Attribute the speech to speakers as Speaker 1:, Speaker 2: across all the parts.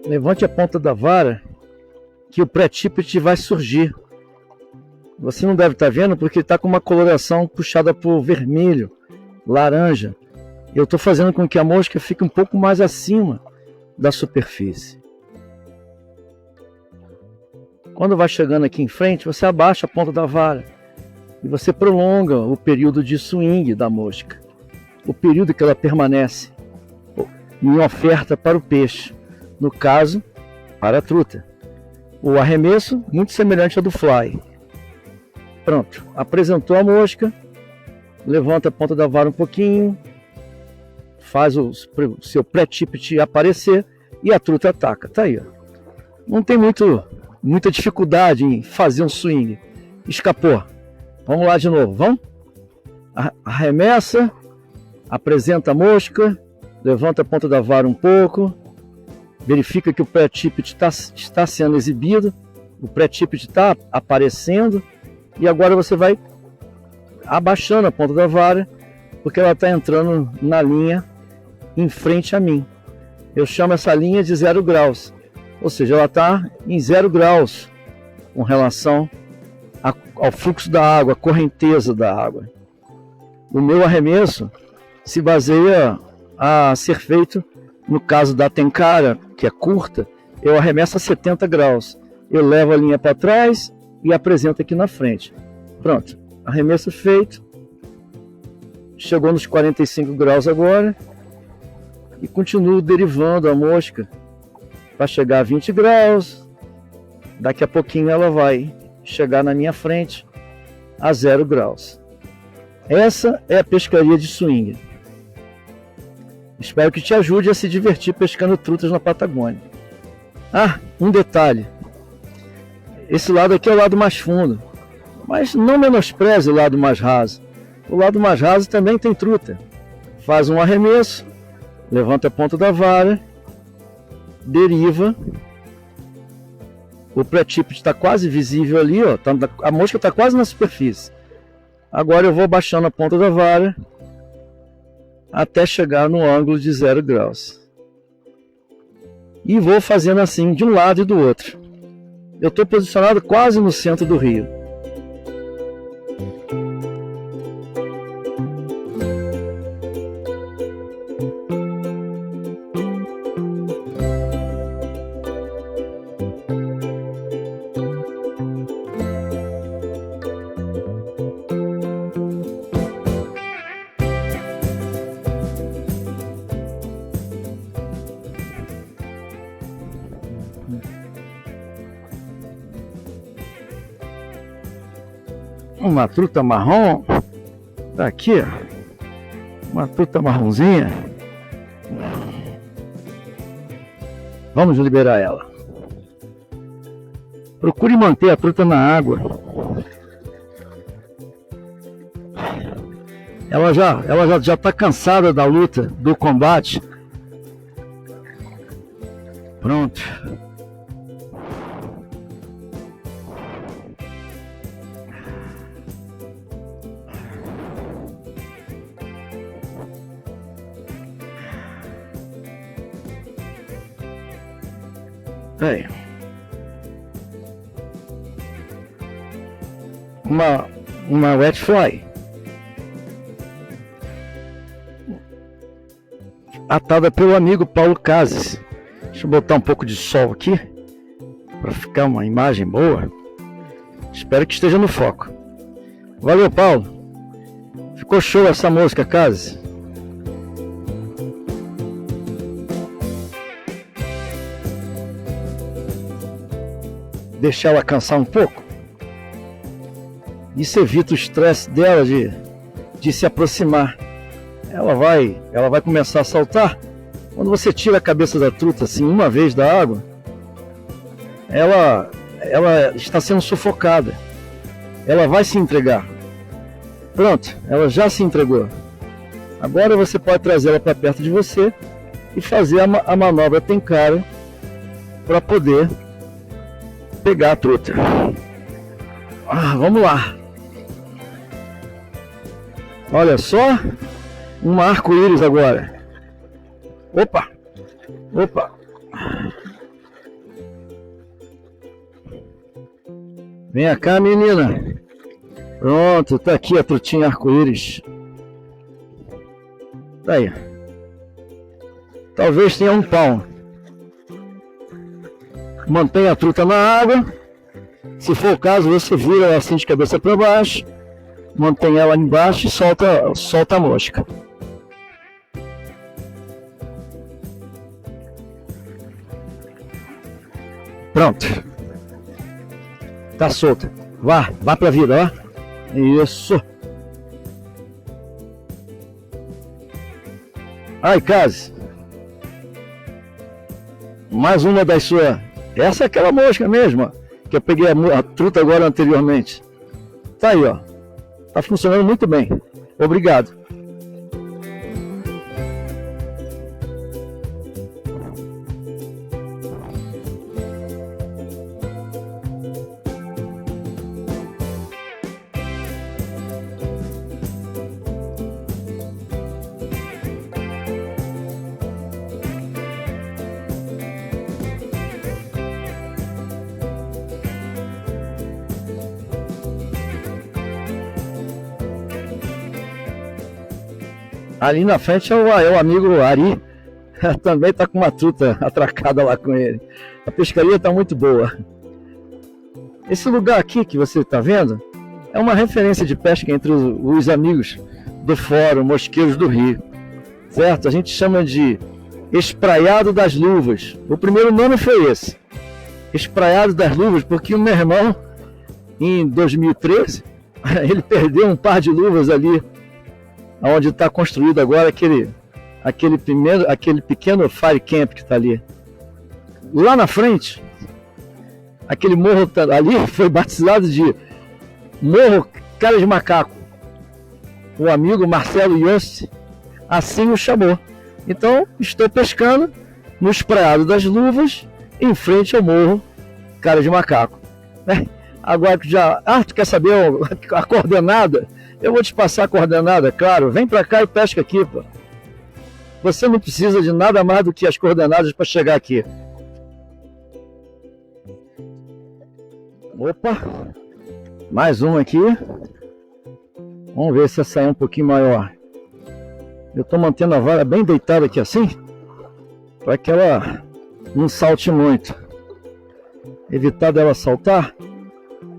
Speaker 1: Levante a ponta da vara que o pré-tippet vai surgir. Você não deve estar vendo porque está com uma coloração puxada por vermelho, laranja. Eu estou fazendo com que a mosca fique um pouco mais acima da superfície. Quando vai chegando aqui em frente, você abaixa a ponta da vara e você prolonga o período de swing da mosca, o período que ela permanece em oferta para o peixe, no caso, para a truta. O arremesso, muito semelhante ao do fly. Pronto, apresentou a mosca, levanta a ponta da vara um pouquinho, faz o seu pré-tippet aparecer e a truta ataca. Tá aí, ó. Não tem muita dificuldade em fazer um swing. Escapou. Vamos lá de novo, vamos? Arremessa, apresenta a mosca, levanta a ponta da vara um pouco, verifica que o pré-tippet está sendo exibido, o pré-tippet está aparecendo, e agora você vai abaixando a ponta da vara, porque ela está entrando na linha em frente a mim. Eu chamo essa linha de 0 graus, ou seja, ela está em 0 graus com relação ao fluxo da água, à correnteza da água. O meu arremesso se baseia a ser feito, no caso da tencara, que é curta, eu arremesso a 70 graus. Eu levo a linha para trás e apresento aqui na frente. Pronto, arremesso feito. Chegou nos 45 graus agora. E continuo derivando a mosca para chegar a 20 graus. Daqui a pouquinho ela vai chegar na minha frente a 0 graus. Essa é a pescaria de swing. Espero que te ajude a se divertir pescando trutas na Patagônia. Ah, um detalhe. Esse lado aqui é o lado mais fundo, mas não menospreze o lado mais raso. O lado mais raso também tem truta. Faz um arremesso, levanta a ponta da vara, deriva. O pré-tippet está quase visível ali, ó, a mosca está quase na superfície. Agora eu vou baixando a ponta da vara até chegar no ângulo de 0 graus. E vou fazendo assim de um lado e do outro. Eu estou posicionado quase no centro do rio. Uma truta marrom, tá aqui, ó. Uma truta marronzinha. Vamos liberar ela. Procure manter a truta na água. Ela já está cansada da luta, do combate. Pronto. Aí. Uma wet fly atada pelo amigo Paulo Cases. Deixa eu botar um pouco de sol aqui para ficar uma imagem boa. Espero que esteja no foco. Valeu, Paulo. Ficou show essa música, Cases. Deixar ela cansar um pouco. Isso evita o estresse dela de se aproximar. Ela vai começar a saltar. Quando você tira a cabeça da truta assim uma vez da água, ela está sendo sufocada. Ela vai se entregar. Pronto, ela já se entregou. Agora você pode trazê-la para perto de você e fazer a manobra tencara para poder pegar a truta. Vamos lá. Olha só, um arco-íris agora. Opa! Vem cá, menina. Pronto, tá aqui a trutinha arco-íris. Tá aí. Talvez tenha um pau. Mantenha a truta na água. Se for o caso, você vira ela assim de cabeça para baixo. Mantém ela embaixo e solta a mosca. Pronto. Tá solta. Vá pra vida, ó. Isso. Ai, Case. Mais uma das suas. Essa é aquela mosca mesmo, ó, que eu peguei a truta agora anteriormente. Tá aí, ó. Tá funcionando muito bem. Obrigado. Ali na frente é o amigo Ari, também está com uma truta atracada lá com ele. A pescaria está muito boa. Esse lugar aqui que você está vendo é uma referência de pesca entre os amigos do Fórum Mosqueiros do Rio, certo? A gente chama de Espraiado das Luvas. O primeiro nome foi esse, Espraiado das Luvas, porque o meu irmão, em 2013, ele perdeu um par de luvas ali onde está construído agora aquele pequeno fire camp que está ali. Lá na frente, aquele morro ali foi batizado de Morro Cara de Macaco. O amigo Marcelo Yossi assim o chamou. Então, estou pescando no Espraiado das Luvas, em frente ao Morro Cara de Macaco. Agora que já... tu quer saber a coordenada? Eu vou te passar a coordenada, claro. Vem pra cá e pesca aqui, pô. Você não precisa de nada mais do que as coordenadas para chegar aqui. Opa! Mais uma aqui. Vamos ver se essa é um pouquinho maior. Eu tô mantendo a vara bem deitada aqui assim, para que ela não salte muito. Evitar dela saltar.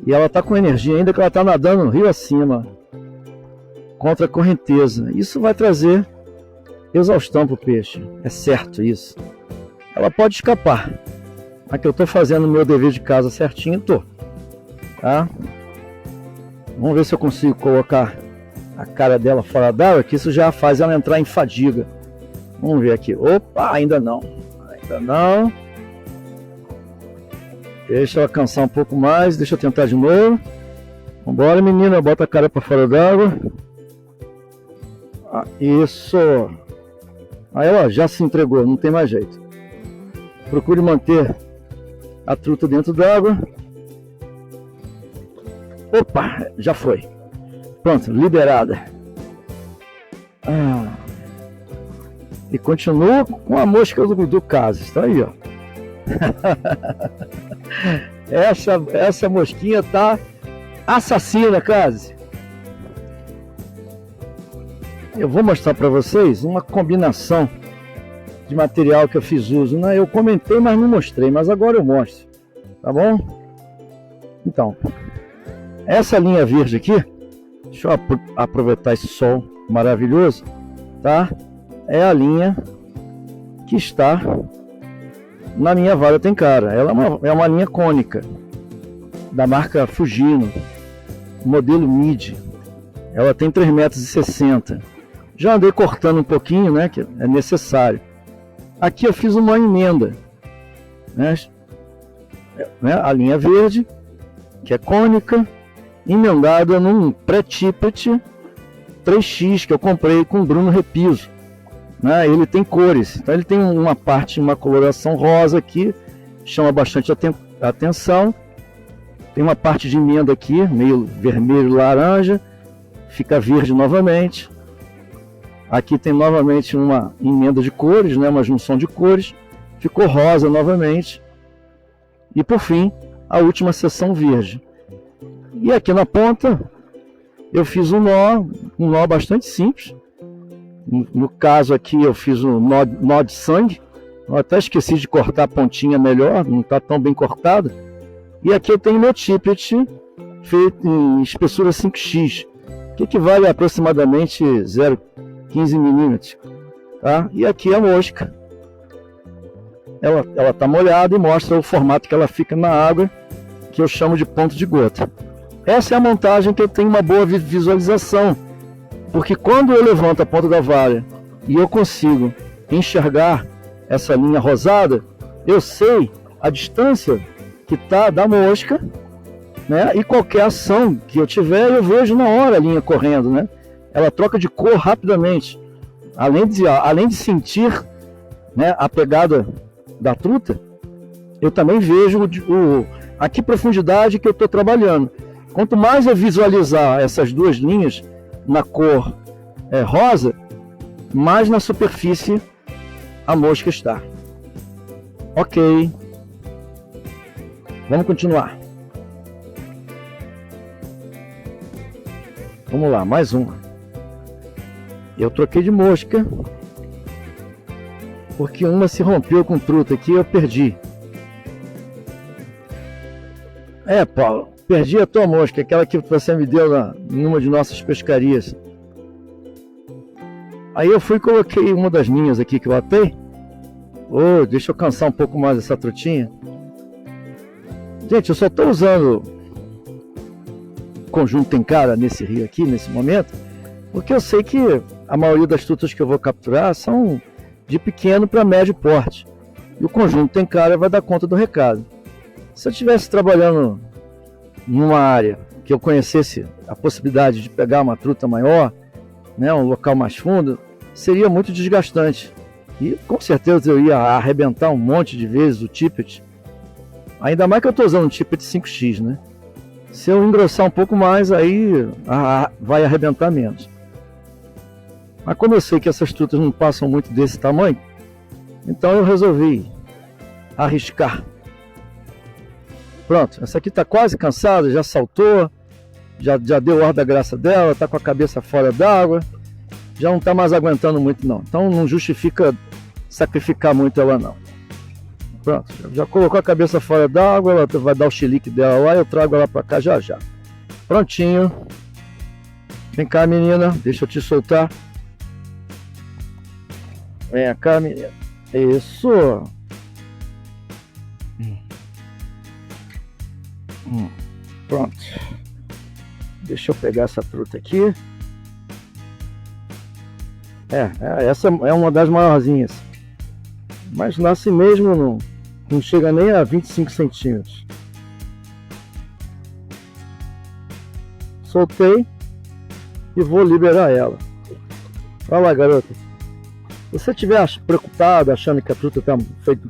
Speaker 1: E ela tá com energia ainda, que ela tá nadando no rio acima, contra a correnteza. Isso vai trazer exaustão pro peixe, é certo isso. Ela pode escapar, mas que eu tô fazendo o meu dever de casa certinho, tá? Vamos ver se eu consigo colocar a cara dela fora d'água, que isso já faz ela entrar em fadiga. Vamos ver aqui. Opa, ainda não. Deixa ela cansar um pouco mais, deixa eu tentar de novo. Vambora, menina, bota a cara para fora d'água. Isso. Aí ela já se entregou, não tem mais jeito. Procure manter a truta dentro d'água. Opa, já foi. Pronto, liberada. E continua com a mosca do Cases, tá aí, ó. Essa mosquinha tá assassina, Cases. Eu vou mostrar para vocês uma combinação de material que eu fiz uso, né? Eu comentei, mas não mostrei, mas agora eu mostro, tá bom? Então, essa linha verde aqui, deixa eu aproveitar esse sol maravilhoso, tá? É a linha que está na minha vara tem cara. Ela é uma linha cônica da marca Fujino, modelo Mid. Ela tem 3,60 m. Já andei cortando um pouquinho, né, que é necessário. Aqui eu fiz uma emenda, né, a linha verde, que é cônica, emendada num pré-tippet 3x que eu comprei com o Bruno Repiso. Né, ele tem cores, então ele tem uma coloração rosa aqui, chama bastante atenção. Tem uma parte de emenda aqui, meio vermelho, laranja, fica verde novamente. Aqui tem novamente uma emenda de cores, né, uma junção de cores, ficou rosa novamente. E por fim, a última seção verde. E aqui na ponta, eu fiz um nó bastante simples. No caso aqui eu fiz um nó de sangue. Eu até esqueci de cortar a pontinha melhor, não está tão bem cortada. E aqui eu tenho meu tippet feito em espessura 5x, que equivale a aproximadamente 0,15 milímetros. Tá? E aqui a mosca. Ela está molhada e mostra o formato que ela fica na água, que eu chamo de ponto de gota. Essa é a montagem que eu tenho uma boa visualização, porque quando eu levanto a ponta da vara e eu consigo enxergar essa linha rosada, eu sei a distância que está da mosca, né? E qualquer ação que eu tiver, eu vejo na hora a linha correndo, né? Ela troca de cor rapidamente. Além de sentir, né, a pegada da truta, eu também vejo a que profundidade que eu estou trabalhando. Quanto mais eu visualizar essas duas linhas na cor rosa, mais na superfície a mosca está. Ok. Vamos continuar. Vamos lá, mais uma. Eu troquei de mosca, porque uma se rompeu com truta aqui e eu perdi. Paulo, perdi a tua mosca, aquela que você me deu em uma de nossas pescarias. Aí eu fui e coloquei uma das minhas aqui que eu atei. Deixa eu cansar um pouco mais essa trutinha. Gente, eu só estou usando conjunto Tenkara nesse rio aqui, nesse momento, porque eu sei que a maioria das trutas que eu vou capturar são de pequeno para médio porte. E o conjunto Tenkara vai dar conta do recado. Se eu estivesse trabalhando numa área que eu conhecesse a possibilidade de pegar uma truta maior, né, um local mais fundo, seria muito desgastante. E com certeza eu ia arrebentar um monte de vezes o tippet. Ainda mais que eu estou usando um tippet 5x, né? Se eu engrossar um pouco mais, aí vai arrebentar menos. Mas como eu sei que essas trutas não passam muito desse tamanho, então eu resolvi arriscar. Pronto, essa aqui está quase cansada, já saltou, já deu hora da graça dela, está com a cabeça fora d'água, já não está mais aguentando muito não. Então não justifica sacrificar muito ela não. Pronto, já colocou a cabeça fora d'água, ela vai dar o chilique dela lá e eu trago ela para cá já já. Prontinho. Vem cá, menina, deixa eu te soltar. Vem cá, menina. Isso. Pronto. Deixa eu pegar essa truta aqui. Essa é uma das maiorzinhas. Mas nasce mesmo, não chega nem a 25 centímetros. Soltei e vou liberar ela. Olha lá, garota. Se você estiver preocupado, achando que a truta está feita,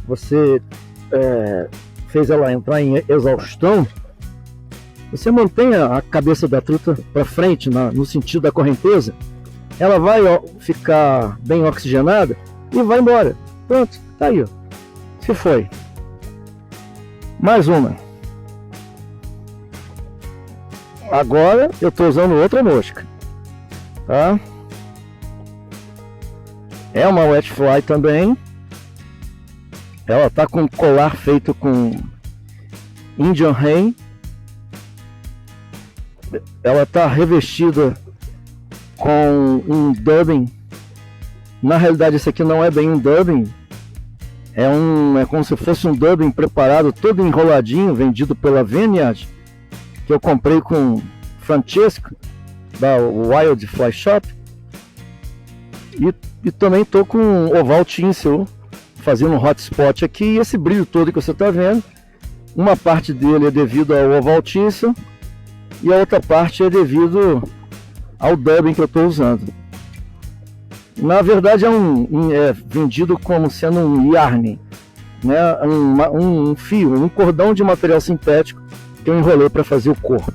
Speaker 1: você fez ela entrar em exaustão, você mantenha a cabeça da truta para frente, no sentido da correnteza, ela vai ficar bem oxigenada e vai embora. Pronto, tá aí, ó. Se foi. Mais uma. Agora eu estou usando outra mosca, tá? É uma wet fly também. Ela tá com colar feito com Indian Rain. Ela tá revestida com um dubbing. Na realidade esse aqui não é bem um dubbing. É como se fosse um dubbing preparado, todo enroladinho, vendido pela Vineyard, que eu comprei com Francesco da Wild Fly Shop. E também tô com oval tinsel, fazendo um hotspot aqui, e esse brilho todo que você está vendo, uma parte dele é devido ao oval tinsel e a outra parte é devido ao dubbing que eu estou usando. Na verdade é vendido como sendo um yarn, né, um fio, um cordão de material sintético que eu enrolei para fazer o corpo.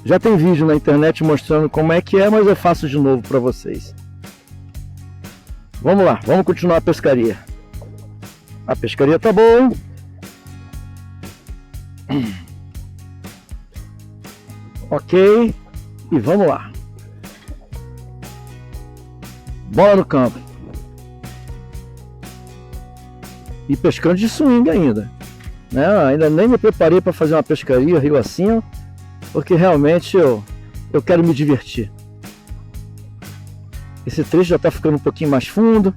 Speaker 1: Já tem vídeo na internet mostrando como é que é, mas eu faço de novo para vocês. Vamos lá, vamos continuar a pescaria. A pescaria tá boa. Ok, e vamos lá. Bola no campo. E pescando de swing ainda, né? Ainda nem me preparei para fazer uma pescaria rio acima, porque realmente eu quero me divertir. Esse trecho já está ficando um pouquinho mais fundo.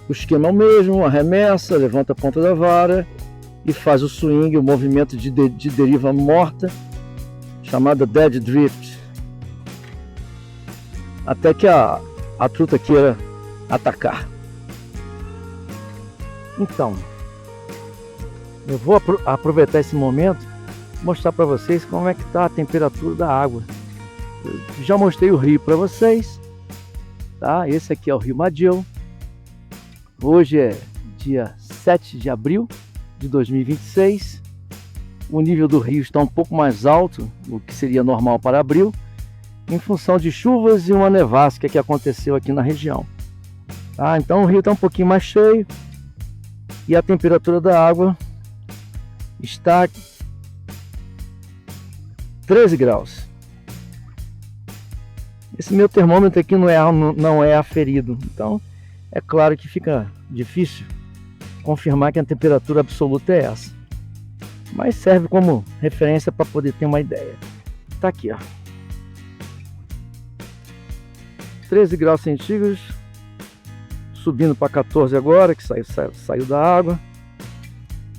Speaker 1: O esquema é o mesmo, arremessa, levanta a ponta da vara e faz o swing, o movimento de deriva morta, chamada dead drift, até que a truta queira atacar. Então, eu vou aproveitar esse momento e mostrar para vocês como é que está a temperatura da água. Eu já mostrei o rio para vocês, tá? Esse aqui é o Rio Madiel. Hoje é dia 7 de abril de 2026. O nível do rio está um pouco mais alto do que seria normal para abril, em função de chuvas e uma nevasca que aconteceu aqui na região. Tá? Então o rio está um pouquinho mais cheio e a temperatura da água está 13 graus. Esse meu termômetro aqui não é aferido, então é claro que fica difícil confirmar que a temperatura absoluta é essa, mas serve como referência para poder ter uma ideia. Tá aqui, ó, 13 graus centígrados, subindo para 14 agora, que saiu da água.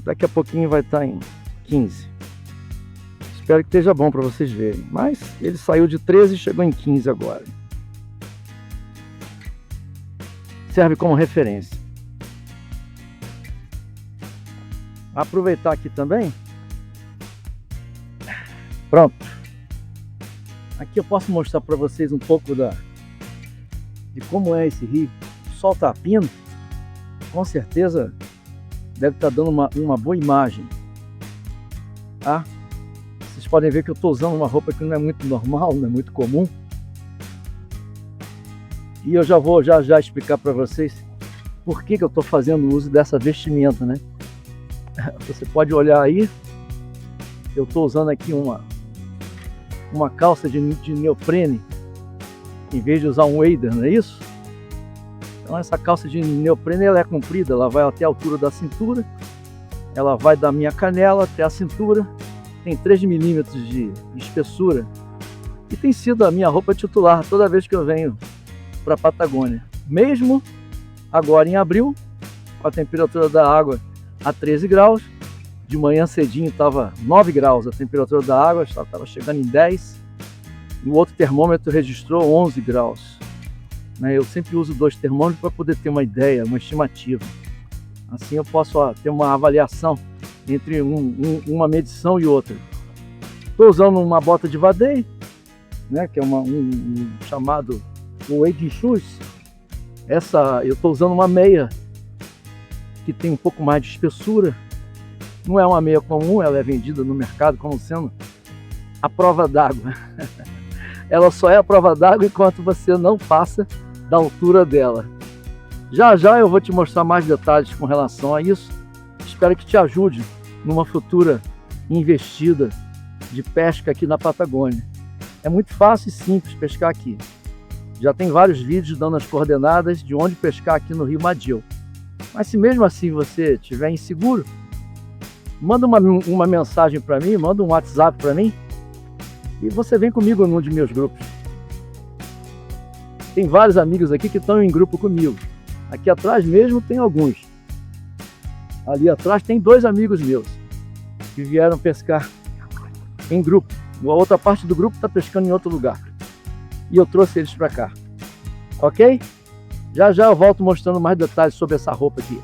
Speaker 1: Daqui a pouquinho vai estar em 15. Espero que esteja bom para vocês verem, mas ele saiu de 13 e chegou em 15 agora. Serve como referência. Aproveitar aqui também. Pronto. Aqui eu posso mostrar para vocês um pouco de como é esse rio. O sol está a pino. Com certeza deve estar dando uma boa imagem. Tá? Vocês podem ver que eu estou usando uma roupa que não é muito normal, não é muito comum. E eu já vou já explicar para vocês por que eu estou fazendo uso dessa vestimenta, né? Você pode olhar aí, eu estou usando aqui uma calça de neoprene, em vez de usar um waders, não é isso? Então essa calça de neoprene ela é comprida, ela vai até a altura da cintura, ela vai da minha canela até a cintura, tem 3 milímetros de espessura e tem sido a minha roupa titular toda vez que eu venho para a Patagônia. Mesmo agora em abril, com a temperatura da água a 13 graus, de manhã cedinho estava 9 graus a temperatura da água, estava chegando em 10, e o outro termômetro registrou 11 graus. Eu sempre uso 2 termômetros para poder ter uma ideia, uma estimativa. Assim eu posso ter uma avaliação entre uma medição e outra. Estou usando uma bota de vadeio, né, que é um chamado wading shoes. Eu estou usando uma meia que tem um pouco mais de espessura. Não é uma meia comum, ela é vendida no mercado como sendo a prova d'água. Ela só é a prova d'água enquanto você não passa da altura dela. Já eu vou te mostrar mais detalhes com relação a isso. Espero que te ajude numa futura investida de pesca aqui na Patagônia. É muito fácil e simples pescar aqui. Já tem vários vídeos dando as coordenadas de onde pescar aqui no Rio Madiel. Mas se mesmo assim você estiver inseguro, manda uma mensagem para mim, manda um WhatsApp para mim e você vem comigo num de meus grupos. Tem vários amigos aqui que estão em grupo comigo. Aqui atrás mesmo tem alguns. Ali atrás tem 2 amigos meus que vieram pescar em grupo. A outra parte do grupo está pescando em outro lugar. E eu trouxe eles para cá. Ok? Já eu volto mostrando mais detalhes sobre essa roupa aqui.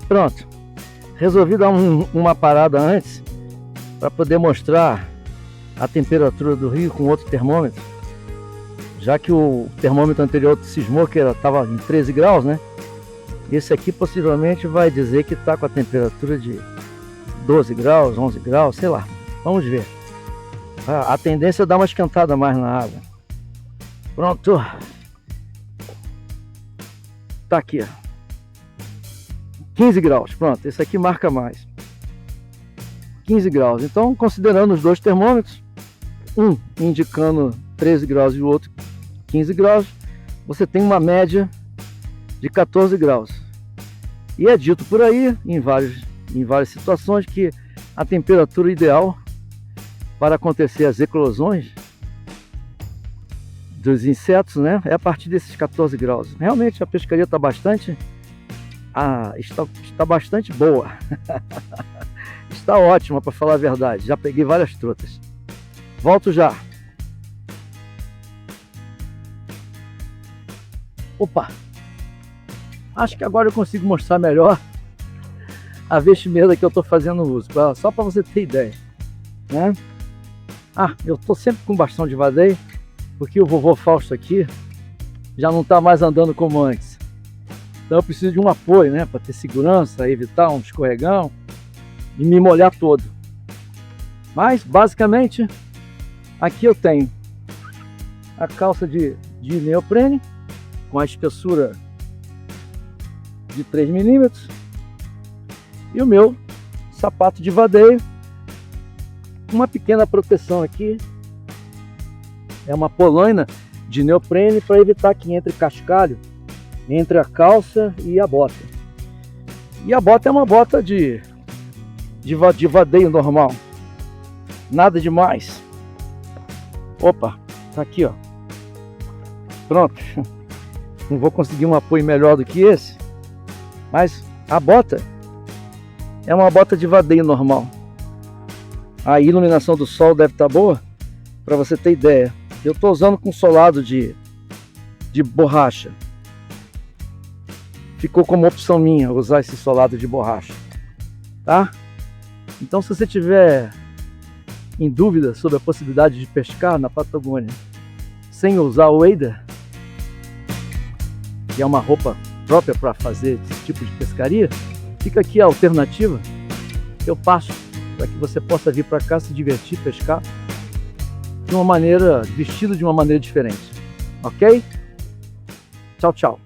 Speaker 1: Pronto. Resolvi dar uma parada antes para poder mostrar a temperatura do rio com outro termômetro. Já que o termômetro anterior cismou que estava em 13 graus, né? Esse aqui possivelmente vai dizer que está com a temperatura de 12 graus, 11 graus, sei lá. Vamos ver. A tendência é dar uma esquentada mais na água. Pronto. Tá aqui, ó. 15 graus, pronto. Esse aqui marca mais. 15 graus. Então, considerando os dois termômetros, um indicando 13 graus e o outro 15 graus, você tem uma média de 14 graus. E é dito por aí, em várias situações, que a temperatura ideal para acontecer as eclosões dos insetos, né, é a partir desses 14 graus. Realmente a pescaria está bastante boa. Está ótima, para falar a verdade. Já peguei várias trutas. Volto já. Opa! Acho que agora eu consigo mostrar melhor a vestimenta que eu estou fazendo uso, só para você ter ideia, né? Eu estou sempre com bastão de vadeio, porque o vovô Fausto aqui já não está mais andando como antes. Então eu preciso de um apoio, né, para ter segurança, evitar um escorregão e me molhar todo. Mas basicamente aqui eu tenho a calça de neoprene com a espessura de 3 milímetros e o meu sapato de vadeio com uma pequena proteção aqui. É uma polaina de neoprene para evitar que entre cascalho entre a calça e a bota. E a bota é uma bota de vadeio normal, nada demais. Opa, tá aqui, ó. Pronto. Não vou conseguir um apoio melhor do que esse, mas a bota é uma bota de vadeio normal. A iluminação do sol deve estar boa, para você ter ideia. Eu estou usando com solado de borracha. Ficou como opção minha usar esse solado de borracha, tá? Então, se você tiver em dúvida sobre a possibilidade de pescar na Patagônia sem usar o waders, que é uma roupa própria para fazer esse tipo de pescaria, fica aqui a alternativa que eu passo para que você possa vir para cá se divertir, pescar de uma maneira, vestido de uma maneira diferente, ok? Tchau, tchau.